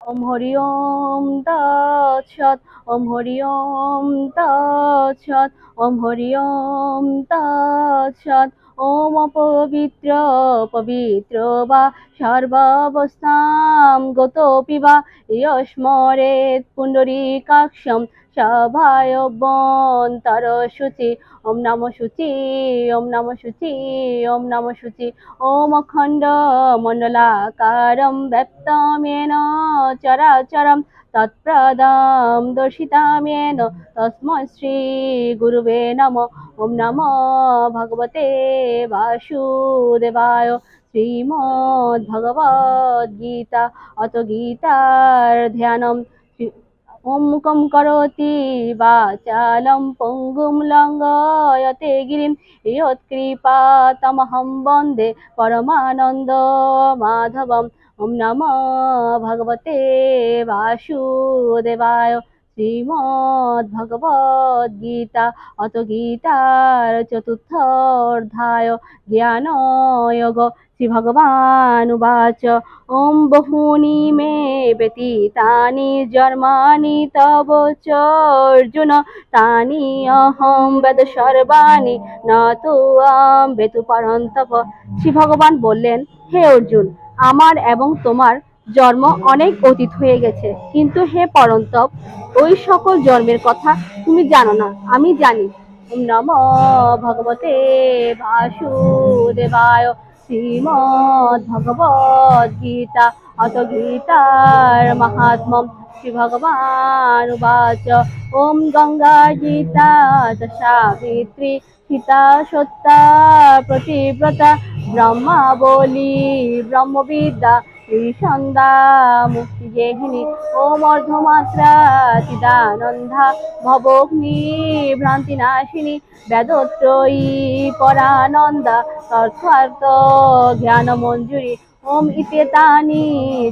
ওম হরি ওম তৎসৎ। ওম হরি ওম তৎসৎ। ওম হরি ওম তৎসৎ। ওম অপবিত্র পবিত্র বা সর্বাবস্থাম গতোপি বা ইয়স্মরেৎ পুণ্ডরীকাক্ষম সভায়বন্তরশুচি। ওম নমঃ শুচি। ওম নমঃ শুচি। ওম নমঃ শুচি। ওম অখণ্ড মণ্ডলাকারম ব্যক্তমেন চরাচরম তৎপ্রদম দর্শিতামেন তস্मै শ্রী গুরুবে নমঃ। ওম নমো ভগবতে বাসুদেবায়। শ্রীমদ্ ভগবদ গীতা অত গীতার ধ্যানম। ওম মুখম করোতি বাচালম পঙ্গুম লঙ্ঘয়তে গিরিম यत्कृपातमहं वन्दे परमानन्द माधवम्। ओम नमो भगवते वासुदेवाय। श्रीमद् भगवद गीता अथ गीतार चतुर्थ अध्याय ज्ञानयोग। श्री भगवान उवाच ओम बहूनि मे व्यतीतानि जन्मानि तव च अर्जुन तानि अहं वेद सर्वाणि न तु আম বেতু পরন্তপ। শ্রী ভগবান বললেন, হে অর্জুন, আমার এবং তোমার জন্ম অনেক অতীত হয়ে গেছে, কিন্তু হে পরন্তপ, ওই সকল জন্মের কথা তুমি জানো না, আমি জানি। ওম নমো ভগবতে বাসুদেবায়। শ্রীমদ্ ভগবদ গীতা অত গীতার মাহাত্ম্যম। শ্রী ভগবান উবাচ ওম গঙ্গা গীতা সাবিত্রী সীতা সত্যা প্রতিব্রতা ব্রহ্মাবলী ব্রহ্মবিদ্যা সন্ধ্যা মুক্তিগেহিনী। ওম অর্ধমাত্রা চিদানন্দা ভবগ্নি ভ্রান্তিনাশিনী বেদত্রয়ী পরানন্দা তৎসার্থ জ্ঞান মঞ্জুরি। ওম ইত্যেতানি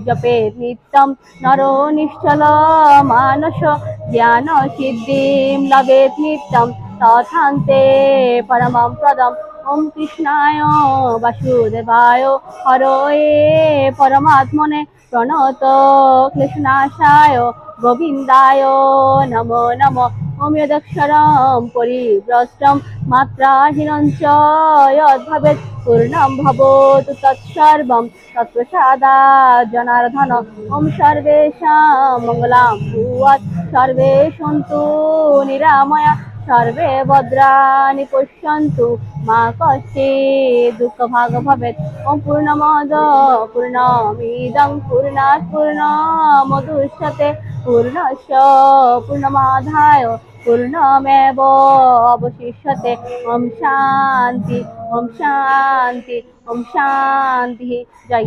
জপেৎ নিত্যং নরো নিশ্চল মানস জ্ঞান সিদ্ধিম লভেৎ নিত্যং তথান্তে পরমং পদম। ওম কৃষ্ণায় বাসুদেবায় হরয়ে পরমাত্মনে প্রণত ক্লেশনাশায় গোবিন্দায় নমো নমঃ। ওম যদক্ষরম পরিভ্রষ্টং মাত্রাহীনং চ যদ্ভবেৎ পূর্ণং ভবতু তৎসর্বং তৎপ্রসাদাৎ জনার্দন। ওম সর্বেষাং মঙ্গলাং ভূয়াৎ সর্বে সন্তু নিরাময়া सर्वे भद्राणि पश्यन्तु मा कश्चित् दुःखभाग् भवेत्। ओम पूर्णमद पूर्णमिदं पूर्णात् पूर्णमुदच्यते पूर्णस्य पूर्णमादाय पूर्णमेव अवशिष्यते। ओम शांति ओम शांति ओम शांति। जय